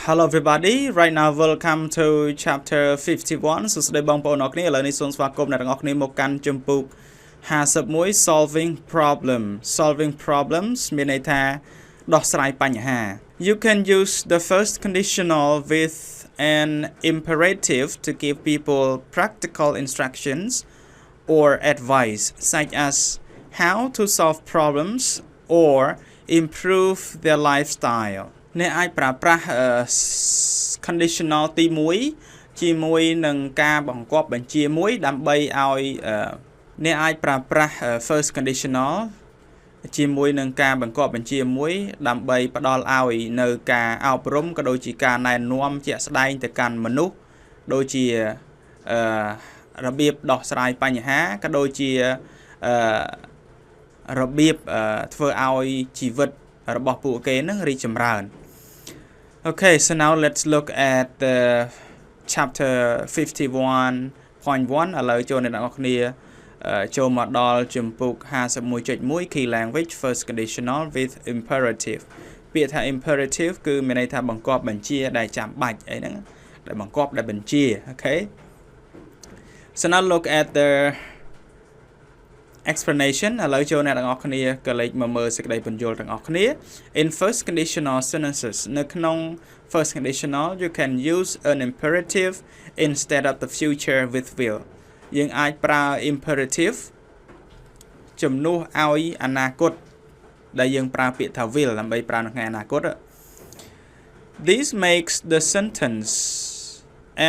Hello everybody, right now welcome to chapter 51 so today bong po nok niឥឡូវនេះសូមស្វាគមន៍អ្នកទាំងអស់គ្នាមកកាន់ជំពូក51 solving problems មានន័យថាដោះស្រាយបញ្ហា You can use the first conditional with an imperative to give people practical instructions or advice such as how to solve problems or improve their lifestyleអ្នកអាចប្រើប្រាស់ conditional ទី1ជាមួយនឹងការបង្គាប់បញ្ជាមួយដើម្បីឲ្យអ្នកអាចប្រើប្រាស់ first conditional ជាមួយនឹងការបង្គាប់បញ្ជាមួយដើម្បីផ្ដល់ឲ្យនៅការអប់រំក៏ដូចជាការណែនាំជាក់ស្ដែងទៅកាន់មនុស្សដូចជារបៀបដោះស្រាយបញ្ហាក៏ដូចជារបៀបធ្វើឲ្យជីវិតរបស់ពួកគេនឹងរីកចម្រើន Okay, so now let's look at the chapter 51.1 ឥឡូវចូលអ្នកទាំងអស់គ្នាចូលមកដល់ជំពូក 51.1 Key Language First Conditional with Imperative ពាក្យថា imperative គឺមានន័យថាបង្គាប់បញ្ជាដែលចាំបាច់អីហ្នឹងដែលបង្គាប់ដែលបញ្ជា Okay. So now look at the explanation ឥឡូវចូលអ្នកទាំងអស់គ្នាក៏លេខមកមើលសេចក្តីបញ្យល់ទាំងអស់គ្នា In first conditional sentences នៅក្នុង first conditional you can use an imperative instead of the future with will យើងអាចប្រើ imperative ជំនួសឲ្យអនាគតដែលយើងប្រើពាក្យថា will ដើម្បីប្រើនៅថ្ងៃអនាគត This makes the sentence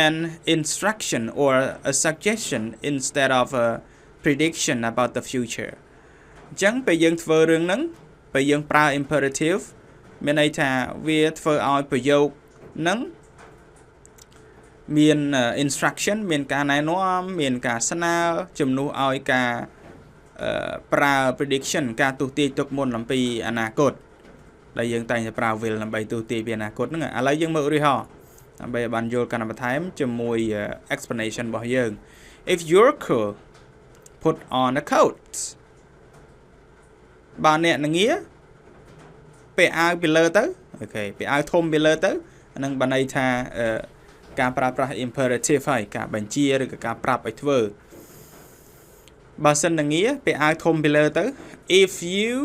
an instruction or a suggestion instead of a prediction about the future អញ្ចឹងពេលយើងធ្វើរឿងហ្នឹងពេលយើងប្រើ imperative មានន័យថាវាធ្វើឲ្យប្រយោគហ្នឹងមាន instruction មានការណែនាំមានការស្នើជំនួសឲ្យការប្រើ prediction ការទស្សន៍ទាយទុកមុនអំពីអនាគតដែលយើងតែងតែប្រើ will ដើម្បីទស្សន៍ទាយពីអនាគតហ្នឹងឥឡូវយើងមើលឧទាហរណ៍ដើម្បីឲ្យបានយល់កាន់តែបន្ថែមជាមួយ explanation របស់យើង If you're cool put on a coat បើអ្នកនឹងងារពាក់អាវពីលើទៅអូខេពាក់អាវធំពីលើទៅអានឹងបានន័យថាការប្រើប្រាស់ imperative ហើយការបញ្ជាឬក៏ការប្រាប់ឲ្យធ្វើបើសិននឹងងារពាក់អាវធំពីលើទៅ If you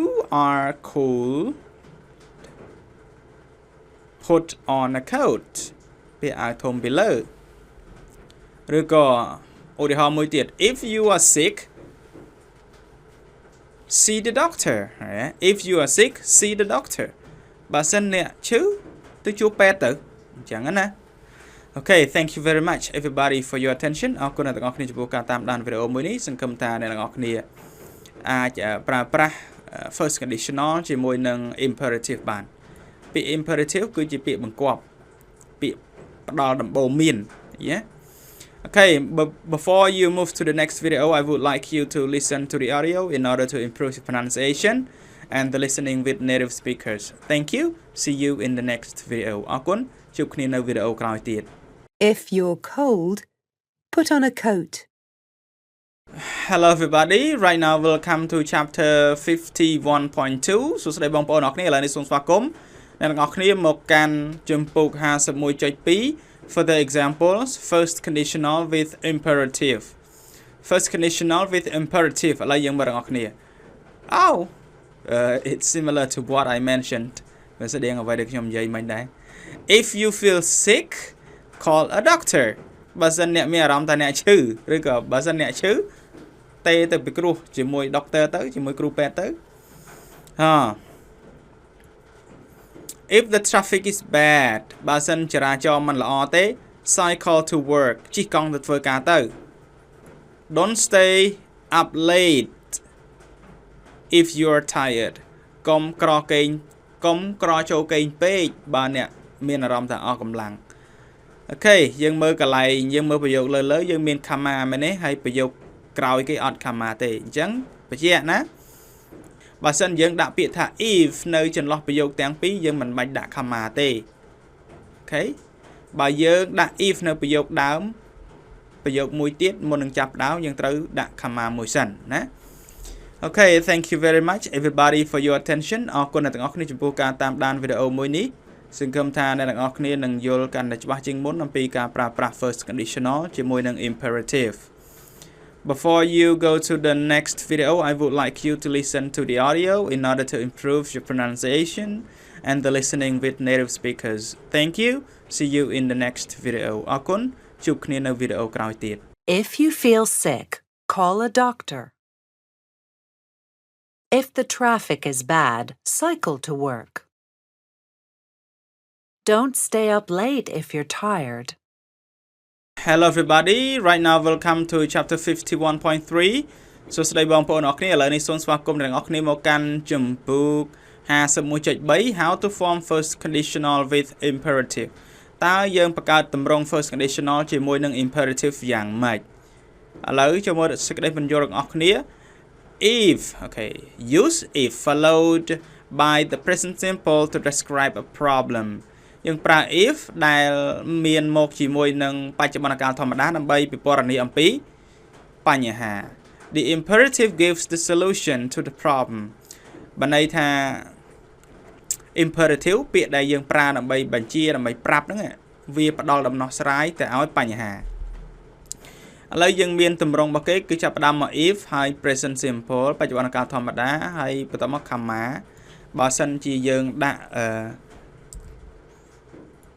are cool put on a coat ពាក់អាវធំពីលើឬក៏ឧទាហរណ៍មួយទៀត If you are sick see the doctor If you are sick see the doctor បើសិនអ្នកឈឺទៅជួបពេទ្យទៅអញ្ចឹងណា Okay thank you very much everybody for your attention អរគុណអ្នកទាំងអស់គ្នាចំពោះការតាមដានវីដេអូមួយនេះសង្ឃឹមថាអ្នកទាំងអស់គ្នាអាចប្រើប្រាស់ first conditional ជាមួយនឹង imperative បានពាក្យ imperative គឺជាពាក្យបង្គាប់ពាក្យផ្ដល់ដំបូន្មាន Yeah Okay, but before you move to the next video, I would like you to listen to the audio in order to improve your pronunciation and the listening with native speakers. Thank you. See you in the next video. អរគុណជួបគ្នានៅវីដេអូក្រោយទៀត If you're cold, put on a coat. Hello everybody. Right now welcome to chapter 51.2. សួស្តីបងប្អូនអរគ្នាឥឡូវនេះសូមស្វាគមន៍អ្នកទាំងអស់គ្នាមកកាន់ជំពូក 51.2 For the examples, first conditional with imperative. First conditional with imperative. ឥឡូវយើងមើលទាំងអស់គ្នា Oh, it's similar to what I mentioned. វាស្ដីអ្វីដែលខ្ញុំនិយាយមិញដែរ If you feel sick, call a doctor. បើសិនអ្នកមានអារម្មណ៍ថាអ្នកឈឺឬក៏បើសិនអ្នកឈឺទេទៅពិគ្រោះជាមួយ doctor ទៅជាមួយគ្រូពេទ្យទៅ If the traffic is bad បើសិនចរាចរណ៍មិនល្អទេ cycle to work ជិះកង់ទៅធ្វើការទៅ Don't stay up late if you're tired កុំក្រចូលគេងពេកបើអ្នកមានអារម្មណ៍ថាអស់កម្លាំង Okay យើងមើលកន្លែងយើងមើលប្រយោគលើយើងមាន comma មែនទេហើយប្រយោគក្រោយគេអត់ comma ទេអញ្ចឹងបញ្ជាក់ណាបើសិនយើងដាក់ពាក្យថា if នៅចន្លោះប្រយោគទាំងពីរយើងមិនបាច់ដាក់ comma ទេ Okay បើយើងដាក់ if នៅប្រយោគដើមប្រយោគមួយទៀតមុននឹងចាប់ដើមយើងត្រូវដាក់ comma មួយសិនណា Okay, thank you very much everybody for your attention. អរគុណអ្នកទាំងអស់គ្នាចំពោះការតាមដានវីដេអូមួយនេះ សង្ឃឹមថាអ្នកទាំងអស់គ្នានឹងយល់កាន់តែច្បាស់ជាងមុនអំពីការប្រើប្រាស់ first conditional ជាមួយនឹង imperative. Before you go to the next video, I would like you to listen to the audio in order to improve your pronunciation and the listening with native speakers. Thank you. See you in the next video. អរគុណជួបគ្នានៅវីដេអូក្រោយទៀត If you feel sick, call a doctor. If the traffic is bad, cycle to work. Don't stay up late if you're tired. Hello everybody. Right now welcome to chapter 51.3. សួស្តីបងប្អូនអរគ្នាឥឡូវនេះសូមស្វាគមន៍អ្នកទាំងអស់គ្នាមកកាន់ជំពូក 51.3 How to form first conditional with imperative តើយើងបង្កើតទម្រង់ first conditional ជាមួយនឹង imperative យ៉ាងម៉េចឥឡូវចូលមកសេចក្តីបញ្យល់របស់អ្នកគ្នា If okay use if followed by the present simple to describe a problem យើងប្រើ if ដែលមានមកជាមួយនឹងបច្ចុប្បន្នកាលធម្មតាដើម្បីពិពណ៌នាអំពីបញ្ហា The imperative gives the solution to the problem បានន័យថា imperative ពាក្យដែលយើងប្រើដើម្បីបញ្ជាដើម្បីប្រាប់ហ្នឹងវាផ្ដល់ដំណោះស្រាយទៅឲ្យបញ្ហាឥឡូវយើងមានទម្រង់របស់គេគឺចាប់ផ្ដើមមក if ហើយ present simple បច្ចុប្បន្នកាលធម្មតាហើយបន្តមក comma បើសិនជាយើងដាក់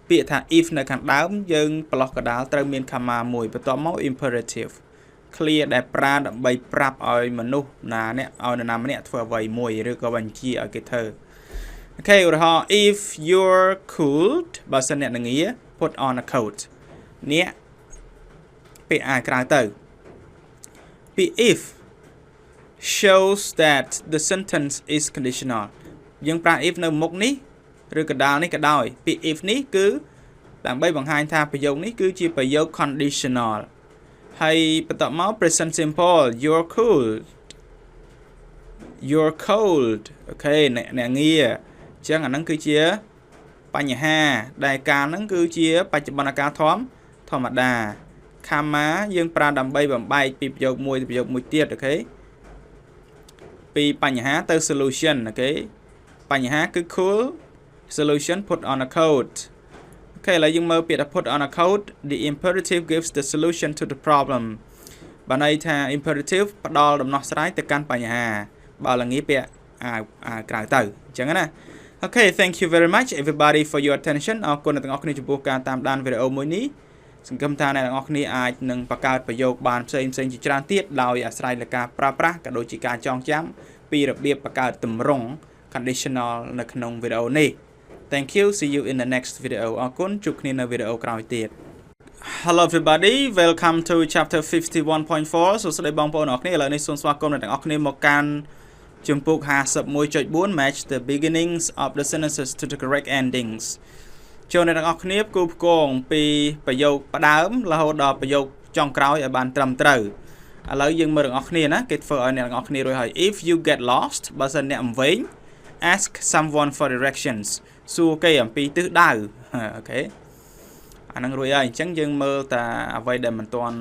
ពាក្យថា if នៅខាងដើមយើងប្រឡោះកដាលត្រូវមាន comma មួយបន្ទាប់មក imperative clear ដែលប្រើដើម្បីប្រាប់ឲ្យមនុស្សណាអ្នកឲ្យនរណាម្នាក់ធ្វើអ្វីមួយឬក៏បញ្ជាឲ្យគេធ្វើ Okay ឧទាហរណ៍ if you're cold បើសិនអ្នកនឹងងារ put on a coat អ្នកពាក្យអាយក្រៅទៅពី if shows that the sentence is conditional យើងប្រើ if នៅមុខនេះឬកដាលនេះក៏ដោយពី if នេះគឺដើម្បីបង្ហាញថាប្រយោគនេះគឺជាប្រយោគ conditional ហើយបន្តមក present simple you're cold okay អ្នកងារអញ្ចឹងអាហ្នឹងគឺជាបញ្ហាដែលការហ្នឹងគឺជាបច្ចុប្បន្នកាលធម្មតា comma យើងប្រើដើម្បីបំបែកពីប្រយោគមួយទៅប្រយោគមួយទៀតអូខេពីបញ្ហាទៅ solution អូខេបញ្ហាគឺ cool solution put on a coat អូខេឥឡូវយើងមើលពាក្យថា put on a coat the imperative gives the solution to the problem បានន័យថា imperative ផ្ដល់ដំណោះស្រាយទៅកាន់បញ្ហាបើល្ងាពាក្យក្រៅទៅអញ្ចឹងណាOkay thank you very much everybody for your attention អរគុណអ្នកទាំងអស់គ្នាចំពោះការតាមដានវីដេអូមួយនេះសង្ឃឹមថាអ្នកទាំងអស់គ្នាអាចនឹងបង្កើតប្រយោគបានផ្សេងជាច្រើនទៀតដោយអាស្រ័យលើការប្រើប្រាស់ក៏ដូចជាការចងចាំពីរបៀបបង្កើតទម្រង់ conditional នៅក្នុងវីដេអូនេះ Thank you see you in the next video អរគុណជួបគ្នានៅវីដេអូក្រោយទៀត Hello everybody welcome to chapter 51.4 សួស្តីបងប្អូនអរគ្នាឥឡូវនេះសូមស្វាគមន៍អ្នកទាំងអស់គ្នាមកកាន់ជំពូក 51.4 match the beginnings of the sentences to the correct endings ចូលអ្នកទាំងអស់គ្នាផ្គូផ្គងពីប្រយោគផ្ដើមរហូតដល់ប្រយោគចុងក្រោយឲ្យបានត្រឹមត្រូវឥឡូវយើងមើលទាំងអស់គ្នាណាគេធ្វើឲ្យអ្នកទាំងអស់គ្នារួចហើយ if you get lost បើសិនអ្នកអំវែង ask someone for directions សួរគេអំពីទិសដៅអូខេអាហ្នឹងរួចហើយអញ្ចឹងយើងមើលតាអ្វីដែលមិនទាន់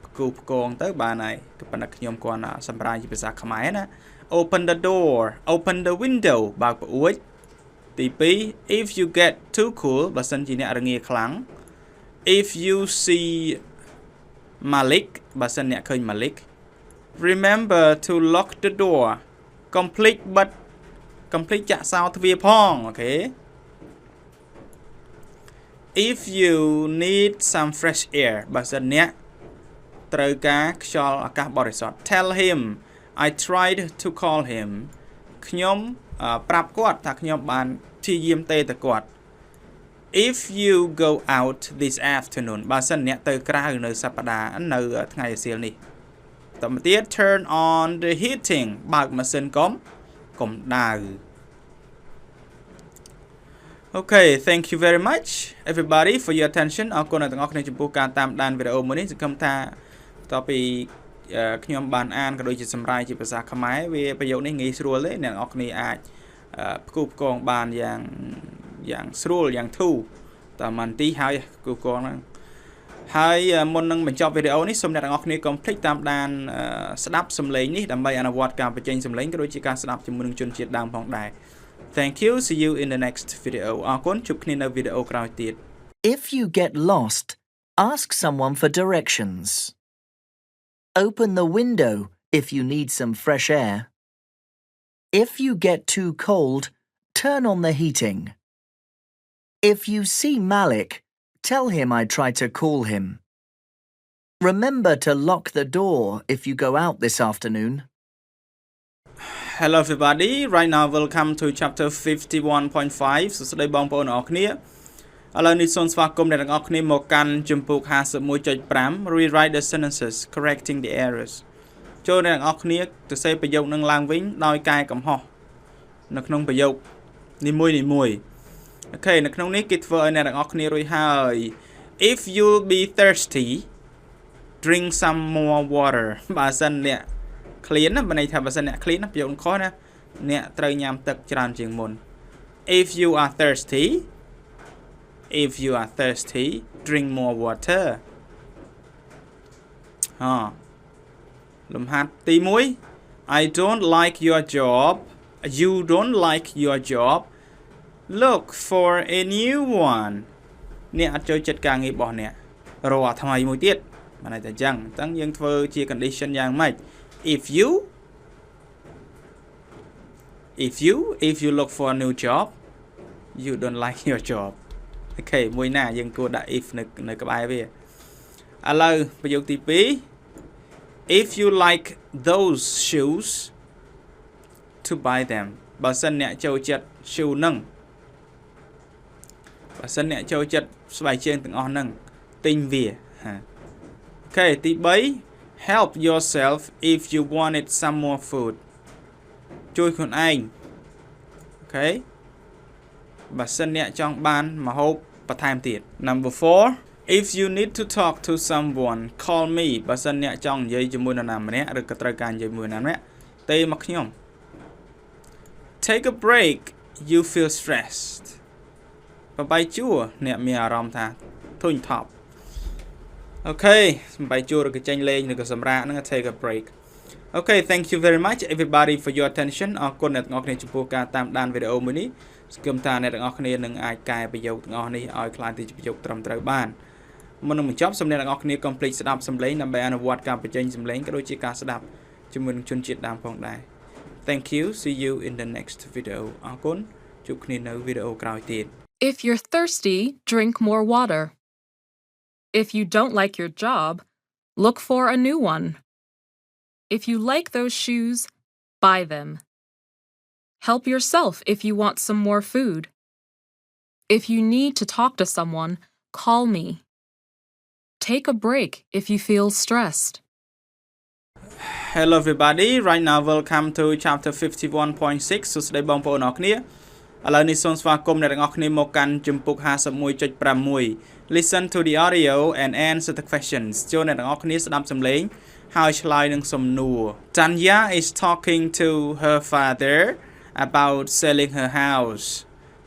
ផ្គូផ្គងទៅបានហើយក៏ប៉ុន្តែខ្ញុំគាត់សម្រាប់ជាភាសាខ្មែរណាOpen the door, open the window បើកប្រអួចទី2 if you get too cool បើសិនជាអ្នករងាខ្លាំង if you see Malik បើសិនអ្នកឃើញ Malik remember to lock the door complete ចាក់សោទ្វារផងអូខេ if you need some fresh air បើសិនអ្នកត្រូវការខ្យល់អាកាសបរិសុទ្ធ tell him I tried to call him ខ្ញុំប្រាប់គាត់ថាខ្ញុំបានព្យាយាមទេទៅគាត់ If you go out this afternoon បើសិនអ្នកទៅក្រៅនៅសប្តាហ៍នៅថ្ងៃអាសៀលនេះតទៅទៀត turn on the heating បើកម៉ាស៊ីនកុំដៅ Okay thank you very much everybody for your attention អរគុណអ្នកទាំងអស់គ្នាចំពោះការតាមដានវីដេអូមួយនេះសង្ឃឹមថាតទៅពីខ្ញុំបានអានក៏ដូចជាសម្រាយជាភាសាខ្មែរវាប្រយោគនេះងាយស្រួលទេអ្នកនរគ្នាអាចផ្គូផ្គងបានយ៉ាងស្រួលយ៉ាងធូរតែមិនទីហើយផ្គូផ្គងហ្នឹងហើយមុននឹងបញ្ចប់វីដេអូនេះសូមអ្នកទាំងអស់គ្នាកុំភ្លេចតាមដានស្ដាប់សំឡេងនេះដើម្បីអនុវត្តការបញ្ចេញសំឡេងក៏ដូចជាការស្ដាប់ជាមួយនឹងជនជាតិដើមផងដែរ Thank you see you in the next video អរគុណជួបគ្នានៅវីដេអូក្រោយទៀត If you get lost, ask someone for directions. Open the window if you need some fresh air. If you get too cold, turn on the heating. If you see Malik, tell him I tried to call him. Remember to lock the door if you go out this afternoon. Hello everybody right now welcome to chapter 51.5 សួស្តីបងប្អូនអរគ្នាឥឡូវនេះសូមស្វាគមន៍អ្នកទាំងអស់គ្នាមកកាន់ជំពូក 51.5 Rewrite the sentences correcting the errors ចូលអ្នកទាំងអស់គ្នាទៅសេប្រយោគនឹងឡើងវិញដោយកែកំហុសនៅក្នុងប្រយោគនីមួយអូខេនៅក្នុងនេះគេធ្វើឲ្យអ្នកទាំងអស់គ្នារួចហើយ If you'll be thirsty drink some more water បើសិនអ្នកclean ណាបើន័យថាបើសិនអ្នក clean ណាប្រយោគខុសណាអ្នកត្រូវញ៉ាំទឹកច្រើនជាងមុន If you are thirsty drink more water លំហាត់ទី1 I don't like your job you don't like your job look for a new one អ្នកអត់ចូលចិត្តការងាររបស់អ្នករកថ្មីមួយទៀតបើន័យថាអញ្ចឹងយើងធ្វើជា condition យ៉ាងម៉េចIf you look for a new job you don't like your job អូខេមួយណាយើងគួរដាក់ if នៅក្បែរវាឥឡូវប្រយោគទី2 If you like those shoes to buy them បើសិនអ្នកចូលចិត្ត shoe នឹងបើសិនអ្នកចូលចិត្តស្បែកជើងទាំងអស់ហ្នឹងទិញវាអូខេទី3 Help yourself if you wanted some more food ជួយខ្លួនឯងអូខេបើសិនអ្នកចង់បានម្ហូបបន្ថែមទៀត Number 4 If you need to talk to someone call me បើសិនអ្នកចង់និយាយជាមួយនរណាម្នាក់ឬក៏ត្រូវការនិយាយជាមួយនរណាម្នាក់ទេមកខ្ញុំ Take a break you feel stressed បើបាយជួរអ្នកមានអារម្មណ៍ថាធុញថប់Okay សំបីជួរឬក៏ចេញលេងឬក៏សម្រាកហ្នឹង take a break Okay thank you very much everybody for your attention អរគុណអ្នកទាំងអស់គ្នាចំពោះការតាមដានវីដេអូមួយនេះសង្ឃឹមថាអ្នកទាំងអស់គ្នានឹងអាចកែប្រយោគទាំងអស់នេះឲ្យក្លាយទៅជាប្រយោគត្រឹមត្រូវបានមុននឹងបញ្ចប់សូមអ្នកទាំងអស់គ្នាកុំភ្លេចស្ដាប់សំឡេងដើម្បីអនុវត្តការបញ្ចេញសំឡេងក៏ដូចជាការស្ដាប់ជាមួយនឹងជនជាតិដើមផងដែរ Thank you see you in the next video អរគុណជួបគ្នានៅវីដេអូក្រោយទៀត If you're thirsty, drink more water. If you don't like your job, look for a new one. If you like those shoes, buy them. Help yourself if you want some more food. If you need to talk to someone, call me. Take a break if you feel stressed. Hello everybody right now welcome to chapter 51.6 សួស្តីបងប្អូនអរគ្នាឥឡូវនេះសូមស្វាគមន៍អ្នកទាំងអស់គ្នាមកកាន់ជំពូក 51.6 Listen to the audio and answer the questions ចូលអ្នកទាំងអស់គ្នាស្ដាប់សំឡេងហើយឆ្លើយនឹងសំណួរ Tanya is talking to her father about selling her house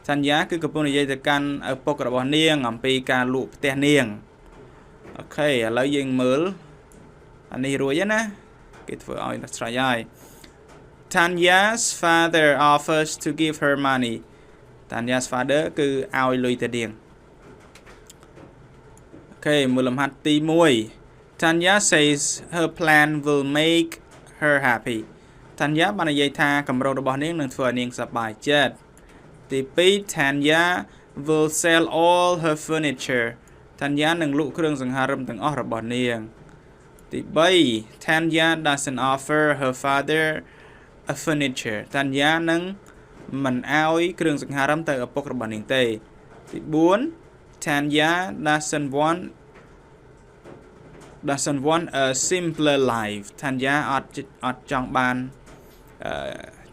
Tanya គឺកំពុងនិយាយទៅកាន់ឪពុករបស់នាងអំពីការលក់ផ្ទះនាងអូខេឥឡូវយើងមើលអានេះរួចហើយណាគេធ្វើឲ្យស្រេចហើយ Tanya's father offers to give her money Tanya's father គឺឲ្យលុយទៅនាងអូខេមើលលំហាត់ទី1 Tanya says her plan will make her happy Tanya បាននិយាយថាកម្រងរបស់នាងនឹងធ្វើឲ្យនាងសប្បាយចិត្តទី2 Tanya will sell all her furniture Tanya នឹងលក់គ្រឿងសង្ហារិមទាំងអស់របស់នាងទី3 Tanya doesn't offer her father a furniture Tanya នឹងមិនឲ្យគ្រឿងសង្ហារិមទៅឪពុករបស់នាងទេទី4 Tanya doesn't want a simpler life Tanya អត់ចង់បាន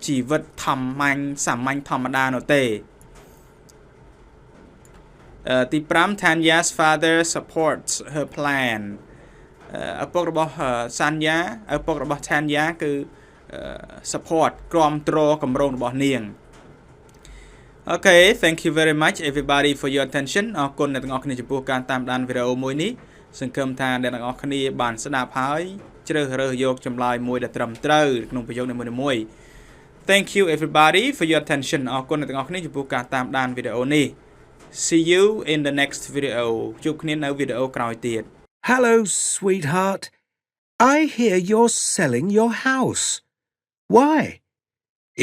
ជីវិតសាមញ្ញធម្មតានោះទេទី5 Tanya's father supports her plan ឪពុករបស់ Tanya ឪពុករបស់ Tanya គឺ support គាំទ្រគម្រោងរបស់នាង Okay thank you very much everybody for your attention អរគុណអ្នកទាំងអស់គ្នាចំពោះការតាមដានវីដេអូមួយនេះសង្ឃឹមថាអ្នកទាំងអស់គ្នាបានស្ដាប់ហើយជ្រើសរើសយកចម្លើយមួយដែលត្រឹមត្រូវក្នុងប្រយោគនីមួយៗ Thank you everybody for your attention អរគុណអ្នកទាំងអស់គ្នាចំពោះការតាមដានវីដេអូនេះ See you in the next video ជួបគ្នានៅវីដេអូក្រោយទៀត Hello, sweetheart. I hear you're selling your house. Why?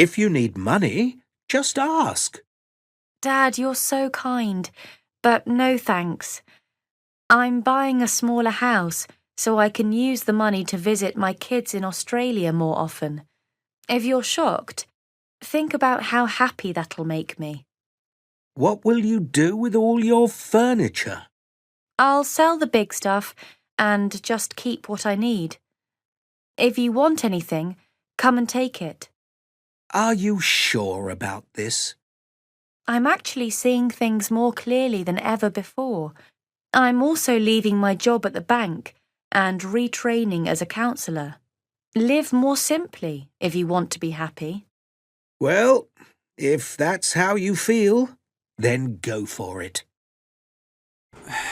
If you need money, just ask. Dad, you're so kind, but no thanks. I'm buying a smaller house so I can use the money to visit my kids in Australia more often. If you're shocked, think about how happy that'll make me. What will you do with all your furniture? I'll sell the big stuff and just keep what I need. If you want anything, come and take it. Are you sure about this? I'm actually seeing things more clearly than ever before. I'm also leaving my job at the bank and retraining as a counsellor. Live more simply if you want to be happy. Well, if that's how you feel, then go for it.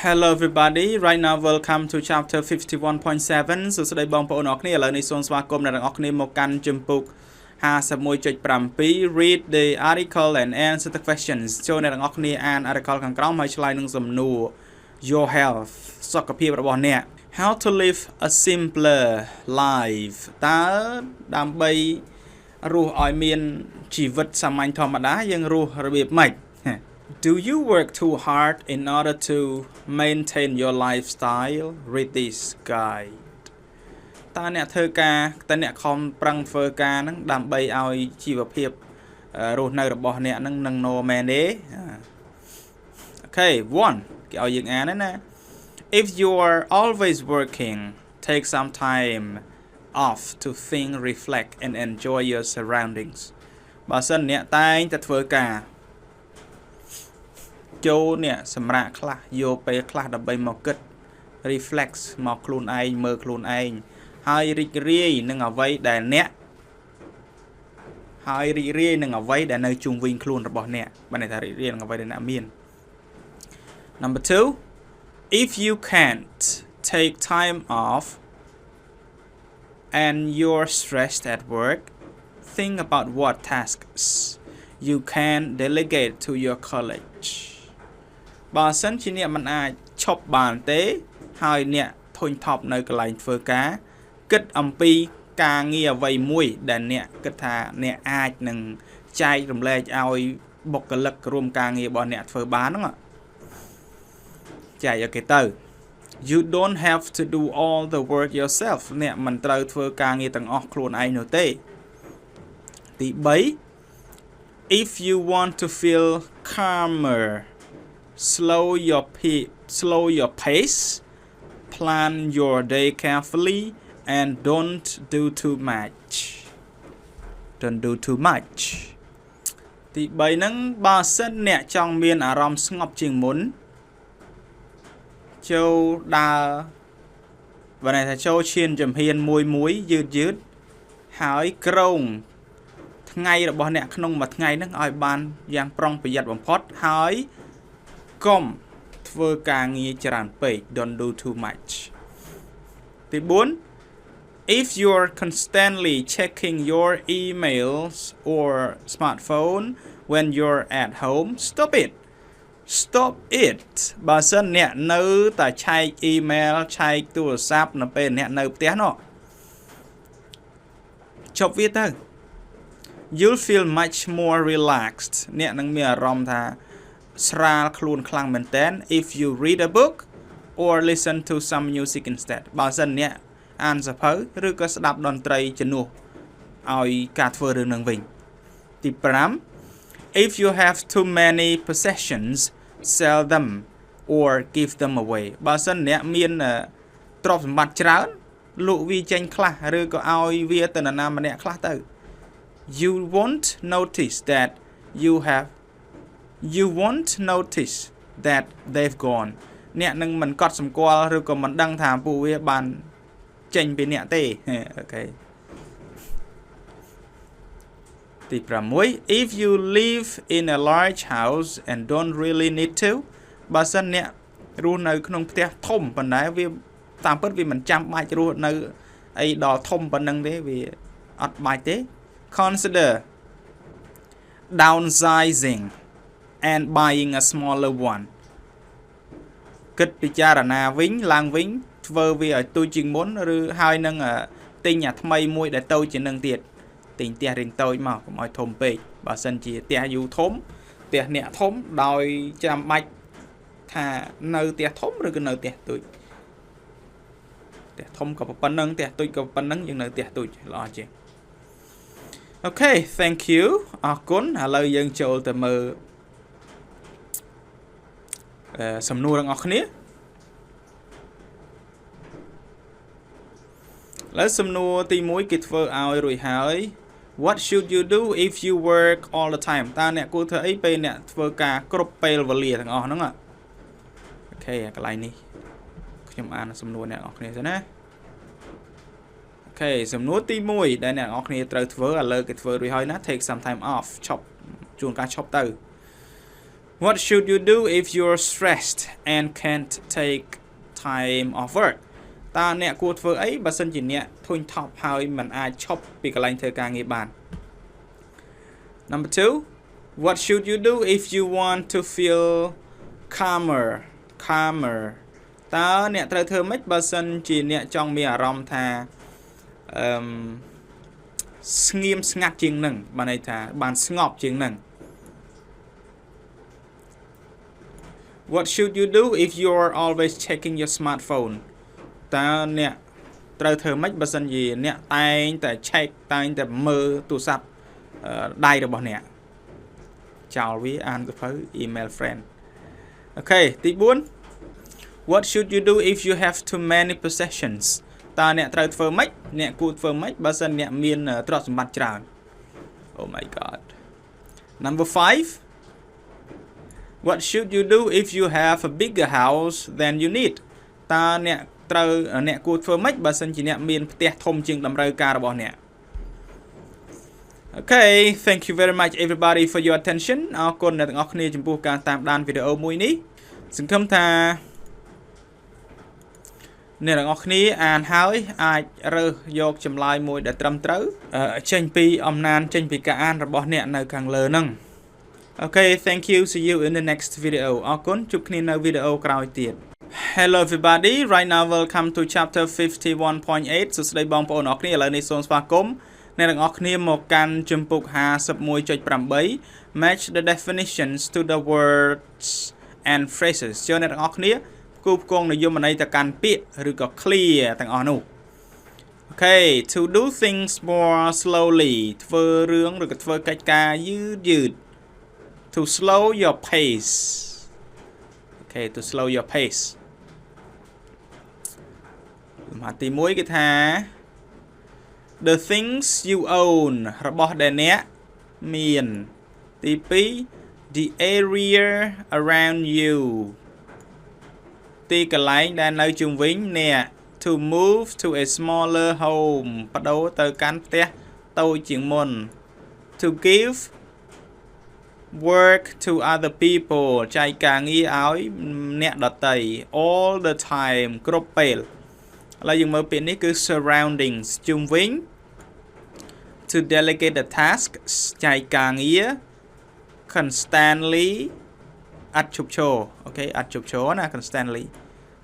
Hello everybody right now welcome to chapter 51.7 សួស្តីបងប្អូនអរគ្នាឥឡូវនេះសូមស្វាគមន៍អ្នកទាំងអស់គ្នាមកកាន់ជំពូក 51.7 read the article and answer the questions ចូលអ្នកទាំងអស់គ្នាអាន article ខាងក្រោមហើយឆ្លើយនឹងសំណួរ your health សុខភាពរបស់អ្នក how to live a simpler life តើដើម្បីរស់ឲ្យមានជីវិតសាមញ្ញធម្មតាយើងរស់របៀបម៉េច Do you work too hard in order to maintain your lifestyle? Read this guide. តើអ្នកធ្វើការតើអ្នកខំប្រឹងធ្វើការហ្នឹងដើម្បីឲ្យជីវភាពរស់នៅរបស់អ្នកហ្នឹងនឹង normal ទេ Okay, 1 គេឲ្យយើងអានណា If you are always working, take some time off to think, reflect and enjoy your surroundings. បើសិនអ្នកតែងតែធ្វើការចូលអ្នកសម្រាប់ខ្លះយកពេលខ្លះដើម្បីមកគិត reflex មកខ្លួនឯងមើលខ្លួនឯងហើយរីករាយនឹងអ្វីដែលអ្នកនៅជុំវិញខ្លួនរបស់អ្នកបានន័យថារីករាយនឹងអ្វីដែលអ្នកមាន Number 2 if you can't take time off and you're stressed at work think about what tasks you can delegate to your colleague បើសិនជាអ្នកមិនអាចឈប់បានទេហើយអ្នកធុញថប់នៅកន្លែងធ្វើការគិតអំពីការងារអ្វីមួយដែលអ្នកគិតថាអ្នកអាចនឹងចែករំលែកឲ្យបុគ្គលិករួមការងាររបស់អ្នកធ្វើបានហ្នឹងចែកឲ្យគេទៅ You don't have to do all the work yourself អ្នកមិនត្រូវធ្វើការងារទាំងអស់ខ្លួនឯងនោះទេទី3 If you want to feel calmer slow your pace plan your day carefully and don't do too much ទី3ហ្នឹងបើសិនអ្នកចង់មានអារម្មណ៍ស្ងប់ជាងមុនចូលដើរបើន័យថាចូលឈានជំហានមួយយឺតហើយក្រងថ្ងៃរបស់អ្នកក្នុងមួយថ្ងៃហ្នឹងឲ្យបានយ៉ាងប្រុងប្រយ័ត្នបំផុតហើយកុំធ្វើការងារច្រើនពេក don't do too much ទី4 if you're constantly checking your emails or smartphone when you're at home stop it បើសិនអ្នកនៅតែឆែក email ឆែកទូរស័ព្ទនៅពេលអ្នកនៅផ្ទះនោះចប់វាទៅ you'll feel much more relaxed អ្នកនឹងមានអារម្មណ៍ថាស្រាលខ្លួនខ្លាំងមែនតើ if you read a book or listen to some music instead បើសិនអ្នកអានសៀវភៅឬក៏ស្ដាប់តន្ត្រីជំនួសឲ្យការធ្វើរឿងនឹងវិញទី5 if you have too many possessions sell them or give them away បើសិនអ្នកមានទ្រព្យសម្បត្តិច្រើនលក់វាចេញខ្លះឬក៏ឲ្យវាទៅនរណាម្នាក់ខ្លះទៅ you won't notice that they've gone អ្នកនឹងមិនកត់សម្គាល់ឬក៏មិនដឹងថាពួកវាបានចេញពីអ្នកទេអូខេទី6 if you live in a large house and don't really need to បើសិនអ្នករស់នៅក្នុងផ្ទះធំប៉ុន្តែវាតាមពិតវាមិនចាំបាច់រស់នៅអីដល់ធំប៉ុណ្ណឹងទេវាអត់បាច់ទេ consider downsizing and buying a smaller one គិតពិចារណាវិញឡើងវិញធ្វើវាឲ្យទូចជាងមុនឬហើយនឹងទិញអាថ្មីមួយដែលតូចជាងនឹងទៀតទិញផ្ទះរៀងតូចមកកុំឲ្យធំពេកបើសិនជាផ្ទះយូរធំផ្ទះអ្នកធំដោយចាំបាច់ថានៅផ្ទះធំឬក៏នៅផ្ទះតូចផ្ទះធំក៏ប៉ុណ្្នឹងផ្ទះតូចក៏ប៉ុណ្្នឹងយើងនៅផ្ទះតូចល្អជាង Okay thank you អរគុណឥឡូវយើងចូលទៅមើលសំណួររបស់គ្នាឥឡូវសំណួរទី1គេធ្វើឲ្យរួចហើយ What should you do if you work all the time តើអ្នកគួរធ្វើអីពេលអ្នកធ្វើការគ្រប់ពេលវេលាទាំងអស់ហ្នឹងអូខេកន្លែងនេះខ្ញុំអានសំណួរអ្នកនរគ្នាសិនណាអូខេសំណួរទី1ដែលអ្នកនរគ្នាត្រូវធ្វើឥឡូវគេធ្វើរួចហើយណា take some time off ឈប់ជួនកាលឈប់ទៅ What should you do if you're stressed and can't take time off work តើអ្នកគួរធ្វើអីបើសិនជាអ្នកធុញថប់ហើយមិនអាចឈប់ពីកន្លែងធ្វើការងារបាន Number 2 What should you do if you want to feel calmer តើអ្នកត្រូវធ្វើម៉េចបើសិនជាអ្នកចង់មានអារម្មណ៍ថាស្ងៀមស្ងាត់ជាងនឹងបានន័យថាបានស្ងប់ជាងនឹង What should you do if you're always checking your smartphone តើអ្នកត្រូវធ្វើម៉េចបើសិនជាអ្នកតែងតែ check តែងតែមើលទូរស័ព្ទដៃរបស់អ្នកចោលវាអានសភៅ email friend អូខេទី4 What should you do if you have too many possessions តើអ្នកត្រូវធ្វើម៉េចអ្នកគួរធ្វើម៉េចបើសិនអ្នកមានទ្រព្យសម្បត្តិច្រើន Oh my god Number 5 What should you do if you have a bigger house than you need តើអ្នកគួរធ្វើម៉េចបើសិនជាអ្នកមានផ្ទះធំជាងតម្រូវការរបស់អ្នក Okay thank you very much everybody for your attention អរគុណអ្នកទាំងអស់គ្នាចំពោះការតាមដានវីដេអូមួយនេះសង្ឃឹមថាអ្នកទាំងអស់គ្នាអានហើយអាចរើសយកចម្លើយមួយដែលត្រឹមត្រូវចេញពីអំណានចេញពីការអានរបស់អ្នកនៅខាងលើហ្នឹង Okay thank you see you in the next video អរគុណជួបគ្នានៅវីដេអូក្រោយទៀត Hello everybody right now welcome to chapter 51.8 សួស្តីបងប្អូនអរគ្នាឥឡូវនេះសូមស្វាគមន៍អ្នកទាំងអស់គ្នាមកកាន់ជំពូក 51.8 Match the definitions to the words and phrases ចូលអ្នកទាំងអស់គ្នាគូផ្គងនិយមន័យទៅកាន់ពាក្យឬក៏ clear ទាំងអស់នោះ Okay to do things more slowly ធ្វើរឿងឬក៏ធ្វើកិច្ចការយឺត to slow your pace Okay to slow your pace លំហាត់ទី1គេថា The things you own របស់ដែលអ្នកមានទី2 The area around you ទីកន្លែងដែលនៅជុំវិញអ្នក To move to a smaller home បដូរទៅកាន់ផ្ទះតូចជាងមុន To give work to other people ចែកការងារឲ្យអ្នកដទៃ all the time គ្រប់ពេលឥឡូវយើងមើលពាក្យនេះគឺ surroundings ជុំវិញ To delegate the task ចែកការងារ constantly អត់ឈប់ឈរអូខេអត់ឈប់ឈរណា constantly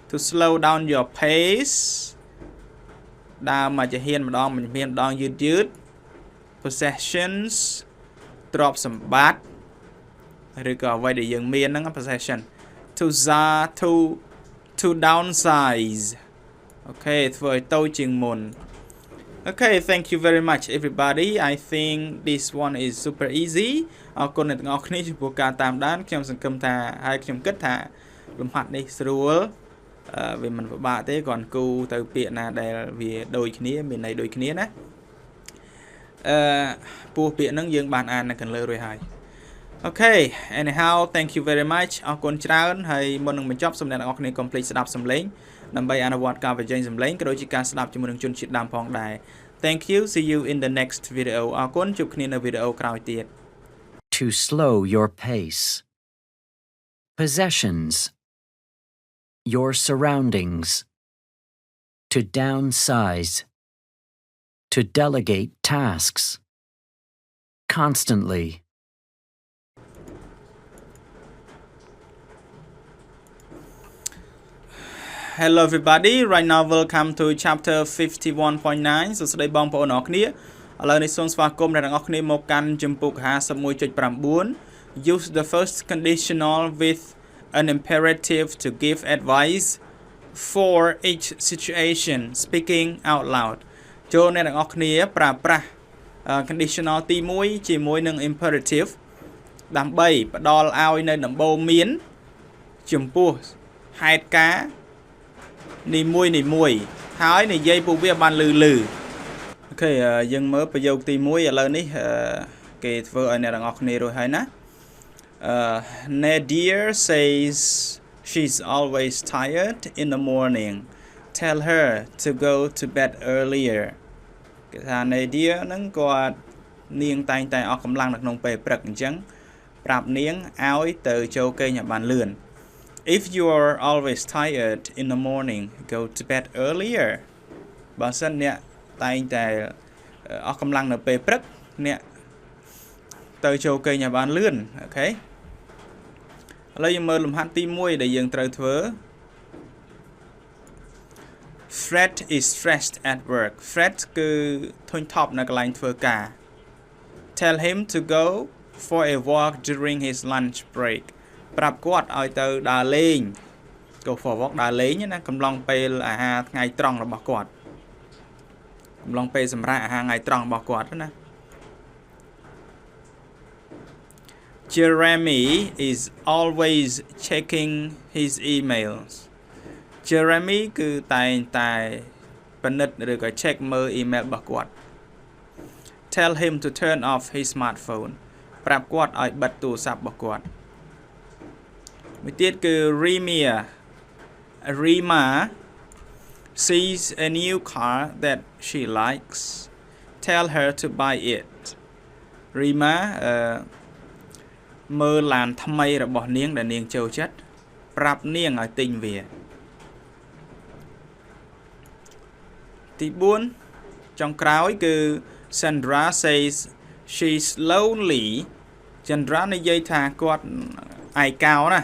To slow down your pace ដើរមកជាហ៊ានម្ដងយឺត Possessions ទ្រព្យសម្បត្តិឬក៏អ្វីដែលយើងមានហ្នឹង possession to downsize អូខេធ្វើឲ្យតូចជាងមុន Okay thank you very much everybody I think this one is super easy អរគុណអ្នកទាំងអស់គ្នាចំពោះការតាមដានខ្ញុំសង្ឃឹមថាហើយខ្ញុំគិតថាលំហាត់នេះស្រួលវាមិនពិបាកទេគ្រាន់គូទៅពាក្យណាដែលវាដូចគ្នាមានន័យដូចគ្នាណាពោះពាក្យហ្នឹងយើងបានអាននៅខាងលើរួចហើយ Okay anyhow thank you very much អរគុណច្រើនហើយមុននឹងបញ្ចប់សូមអ្នកទាំងអស់គ្នាកុំភ្លេចស្ដាប់សំឡេងដើម្បីអនុវត្តការបញ្ចេញសំឡេងក៏ដូចជាការស្ដាប់ជាមួយនឹងជនជាតិដើមផងដែរ Thank you see you in the next video អរគុណជួបគ្នានៅវីដេអូក្រោយទៀត To slow your pace. Possessions. Your surroundings. To downsize. To delegate tasks. Constantly. Hello everybody, right now welcome to chapter 51.9 សួស្តីបងប្អូនអរគ្នាឥឡូវនេះសូមស្វាគមន៍អ្នកទាំងអស់គ្នាមកកាន់ជំពូក 51.9 Use the first conditional with an imperative to give advice for each situation speaking out loud ចូលអ្នកទាំងអស់គ្នាប្រើប្រាស់ conditional ទី1ជាមួយនឹង imperative ដើម្បីផ្ដល់ឲ្យនៅដំបូន្មានចំពោះហេតុការណ៍នីមួយហើយនិយាយពួកវាបានលឺអូខេយើងមើលប្រយោគទី1ឥឡូវនេះគេធ្វើឲ្យអ្នកទាំងអស់គ្នារួចហើយណាNadia says she's always tired in the morning tell her to go to bed earlier គេថា Nadia ហ្នឹងគាត់នាងតែងតែអស់កម្លាំងនៅក្នុងពេលព្រឹកអញ្ចឹងប្រាប់នាងឲ្យទៅចូលគេងឲ្យបានលឿនIf you are always tired in the morning, go to bed earlier. បើសិនអ្នកតែងតែអស់កម្លាំងនៅពេលព្រឹកអ្នកទៅចូលគេងឲ្យបានលឿនអូខេឥឡូវយើងមើលលំហាត់ទី1ដែលយើងត្រូវធ្វើ Fred is stressed at work. Fred គឺធុញថប់នៅកន្លែងធ្វើការ Tell him to go for a walk during his lunch break. ប្រាប់គាត់ឲ្យទៅដើរលេង Go for a walk ដើរលេងណាកំឡុងពេលអាហារថ្ងៃត្រង់របស់គាត់កំឡុងពេលសម្រាប់អាហារថ្ងៃត្រង់របស់គាត់ណា Jeremy is always checking his emails Jeremy គឺតែងតែពិនិត្យឬក៏ check មើល email របស់គាត់ Tell him to turn off his smartphone ប្រាប់គាត់ឲ្យបិទទូរស័ព្ទរបស់គាត់មួយទៀតគឺ Rima sees a new car that she likes tell her to buy it Rima មើលឡានថ្មីរបស់នាងដែលនាងចូលចិត្តប្រាប់នាងឲ្យទិញវាទី4ចុងក្រោយគឺ Sandra says she's lonely Sandra និយាយថាគាត់ឯកោណា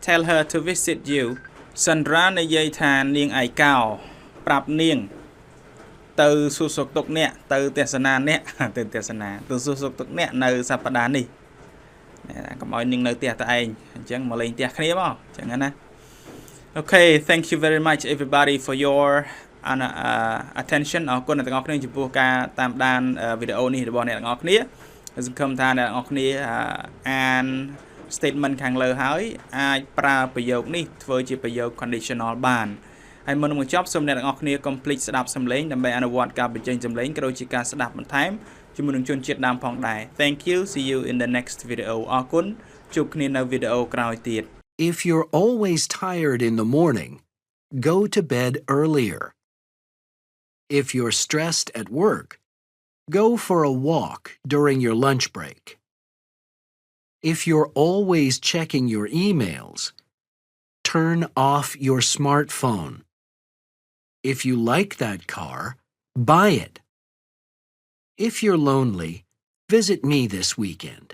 Tell her to visit you. Sandra និយាយថានាងឯកោប្រាប់នាងទៅសួរសុខទុក្ខអ្នកទៅទេសនាអ្នកទៅទេសនាទៅសួរសុខទុក្ខអ្នកនៅសប្តាហ៍នេះកុំឲ្យនាងនៅផ្ទះតែឯងអញ្ចឹងមកលេងផ្ទះគ្នាមកអញ្ចឹងណា Okay, thank you very much everybody for your attention អរគុណអ្នកទាំងអស់គ្នាចំពោះការតាមដានវីដេអូនេះរបស់អ្នកទាំងអស់គ្នាសង្ឃឹមថាអ្នកទាំងអស់គ្នាអានstatement ខាងលើហើយអាចប្រើប្រយោគនេះធ្វើជាប្រយោគ conditional បានហើយមុននឹងបញ្ចប់សូមអ្នកទាំងអស់គ្នា complete ស្ដាប់សំឡេងដើម្បីអនុវត្តការបញ្ចេញសំឡេងក៏ដូចជាការស្ដាប់បន្ថែមជាមួយនឹងជនជាតិដើមផងដែរ Thank you see you in the next video អរគុណជួបគ្នានៅវីដេអូក្រោយទៀត If you're always tired in the morning, go to bed earlier. If you're stressed at work, go for a walk during your lunch break. If you're always checking your emails, turn off your smartphone. If you like that car, buy it. If you're lonely, visit me this weekend.